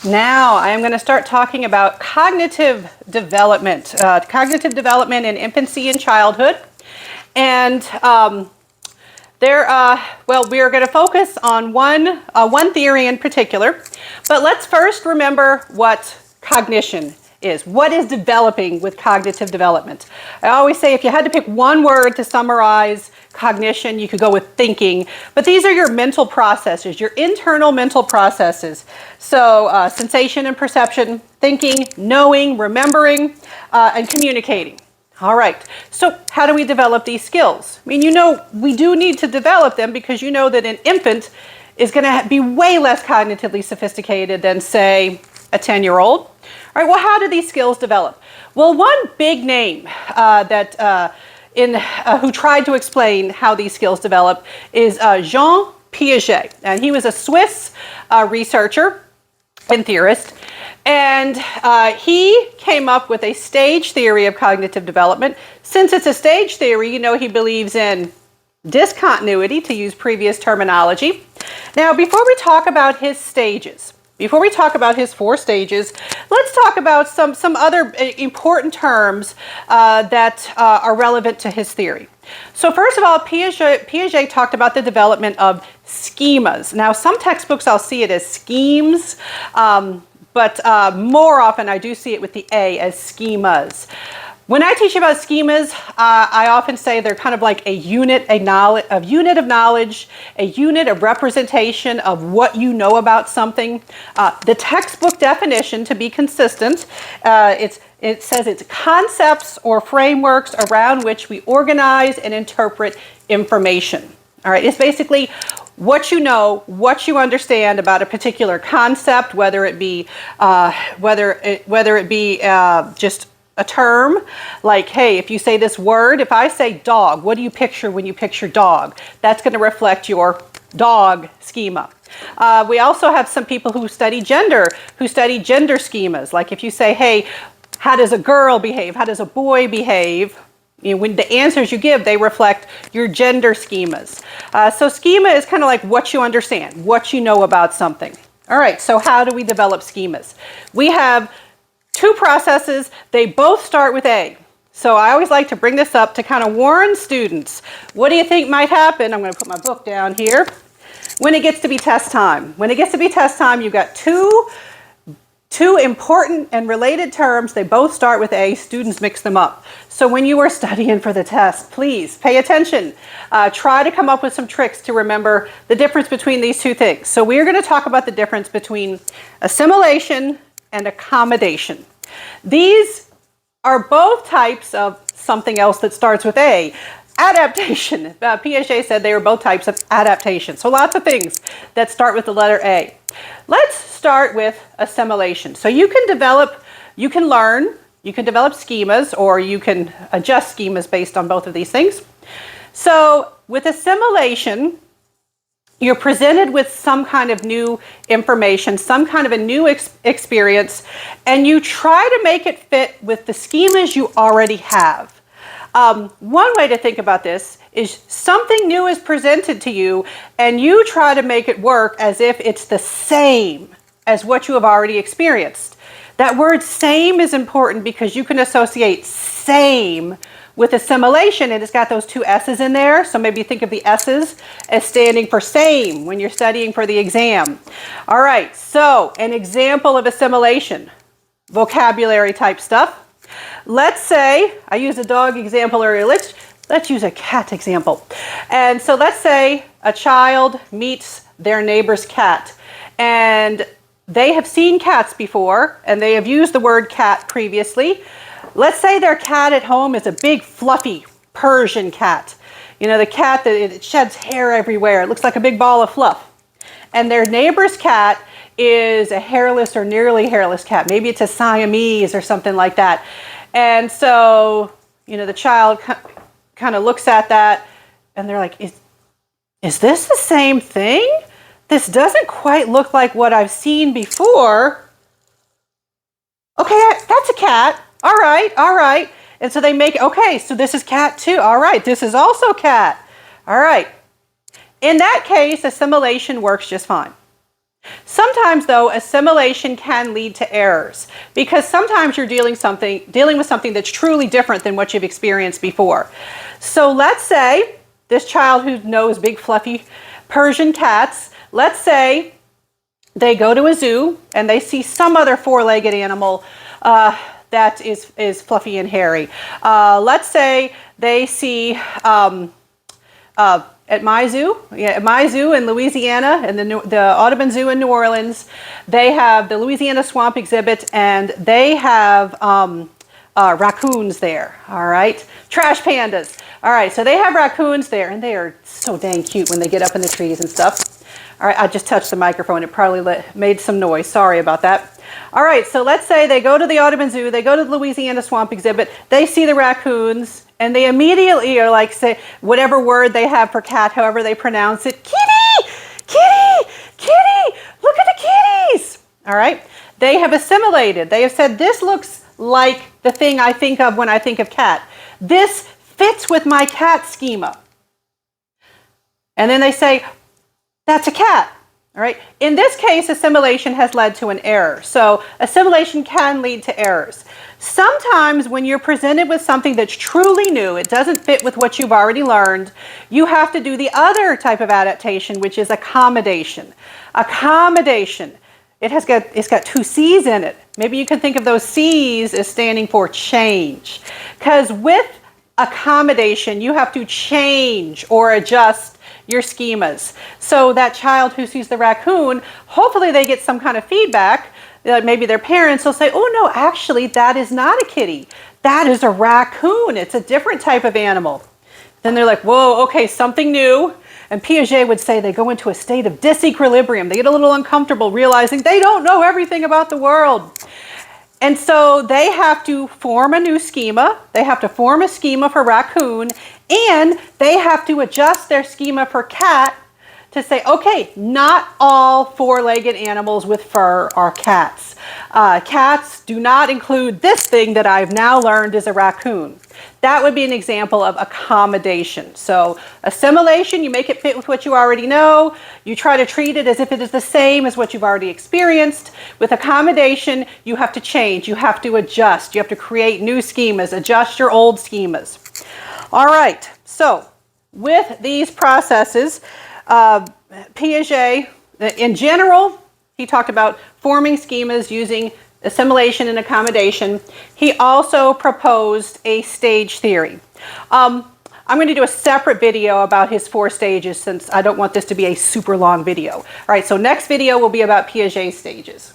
Now I am going to start talking about cognitive development in infancy and childhood. And we are going to focus on one theory in particular. But let's first remember what cognition is. What is developing with cognitive development? I always say if you had to pick one word to summarize cognition, you could go with thinking. But these are your mental processes, your internal mental processes. So sensation and perception, thinking, knowing, remembering, and communicating. All right, so how do we develop these skills? I mean, we do need to develop them because you know that an infant is going to be way less cognitively sophisticated than, say, a 10-year-old. All right, well, how do these skills develop? Well, one big name who tried to explain how these skills develop is Jean Piaget. And he was a Swiss researcher and theorist. And he came up with a stage theory of cognitive development. Since it's a stage theory, he believes in discontinuity, to use previous terminology. Now, before we talk about his stages, before we talk about his 4 stages, let's talk about some other important terms that are relevant to his theory. So first of all, Piaget talked about the development of schemas. Now, some textbooks I'll see it as schemes, but more often I do see it with the A as schemas. When I teach about schemas, I often say they're kind of like a unit of knowledge, a unit of representation of what you know about something. The textbook definition, to be consistent, it says it's concepts or frameworks around which we organize and interpret information. All right, it's basically what you know, what you understand about a particular concept, whether it be just a term, like, hey, if you say this word, if I say dog, what do you picture when you picture dog? That's going to reflect your dog schema. We also have some people who study gender schemas. Like if you say, hey, how does a girl behave? How does a boy behave? When the answers you give, they reflect your gender schemas. So schema is kind of like what you understand, what you know about something. All right, so how do we develop schemas? We have 2 processes. They both start with A. So I always like to bring this up to kind of warn students. What do you think might happen? I'm going to put my book down here. When it gets to be test time. When it gets to be test time, you've got two important and related terms. They both start with A. Students mix them up. So when you are studying for the test, please pay attention. Try to come up with some tricks to remember the difference between these 2 things. So we're going to talk about the difference between assimilation and accommodation. These are both types of something else that starts with A. Adaptation. Piaget said they were both types of adaptation. So lots of things that start with the letter A. Let's start with assimilation. So you can develop schemas, or you can adjust schemas based on both of these things. So with assimilation, you're presented with some kind of new information, some kind of a new experience, and you try to make it fit with the schemas you already have. One way to think about this is something new is presented to you, and you try to make it work as if it's the same as what you have already experienced. That word same is important because you can associate same with assimilation, and it's got those 2 S's in there. So maybe think of the S's as standing for same when you're studying for the exam. All right, so an example of assimilation, vocabulary type stuff. Let's say, I used a dog example earlier, let's use a cat example. And so let's say a child meets their neighbor's cat, and they have seen cats before, and they have used the word cat previously. Let's say their cat at home is a big, fluffy Persian cat. The cat that it sheds hair everywhere. It looks like a big ball of fluff. And their neighbor's cat is a hairless or nearly hairless cat. Maybe it's a Siamese or something like that. And so, the child kind of looks at that, and they're like, is this the same thing? This doesn't quite look like what I've seen before. Okay, that's a cat. All right. And so they make, okay, so this is cat 2. All right, this is also cat. All right. In that case, assimilation works just fine. Sometimes, though, assimilation can lead to errors because sometimes you're dealing with something that's truly different than what you've experienced before. So let's say this child who knows big fluffy Persian cats, let's say they go to a zoo and they see some other four-legged animal that is fluffy and hairy. Let's say they see at my zoo in Louisiana, and the Audubon Zoo in New Orleans, they have the Louisiana Swamp exhibit, and they have raccoons there, all right? Trash pandas. All right, so they have raccoons there, and they are so dang cute when they get up in the trees and stuff. All right, I just touched the microphone. It probably made some noise. Sorry about that. All right, so let's say they go to the Audubon Zoo, they go to the Louisiana Swamp exhibit, they see the raccoons, and they immediately are like, say, whatever word they have for cat, however they pronounce it, kitty, kitty, kitty, look at the kitties. All right, they have assimilated. They have said, this looks like the thing I think of when I think of cat. This fits with my cat schema. And then they say, that's a cat. All right. In this case, assimilation has led to an error. So assimilation can lead to errors. Sometimes when you're presented with something that's truly new, it doesn't fit with what you've already learned, you have to do the other type of adaptation, which is accommodation. Accommodation. It's got two C's in it. Maybe you can think of those C's as standing for change. Because with accommodation, you have to change or adjust your schemas. So that child who sees the raccoon, hopefully they get some kind of feedback. Maybe their parents will say, oh no, actually that is not a kitty. That is a raccoon. It's a different type of animal. Then they're like, whoa, okay, something new. And Piaget would say they go into a state of disequilibrium. They get a little uncomfortable realizing they don't know everything about the world. And so they have to form a new schema. They have to form a schema for raccoon, and they have to adjust their schema for cat to say, okay, not all four-legged animals with fur are cats. Cats do not include this thing that I've now learned is a raccoon. That would be an example of accommodation. So assimilation, you make it fit with what you already know. You try to treat it as if it is the same as what you've already experienced. With accommodation, you have to change. You have to adjust. You have to create new schemas, adjust your old schemas. All right, so with these processes, Piaget, in general, he talked about forming schemas using assimilation and accommodation. He also proposed a stage theory. I'm going to do a separate video about his 4 stages since I don't want this to be a super long video. All right, so next video will be about Piaget's stages.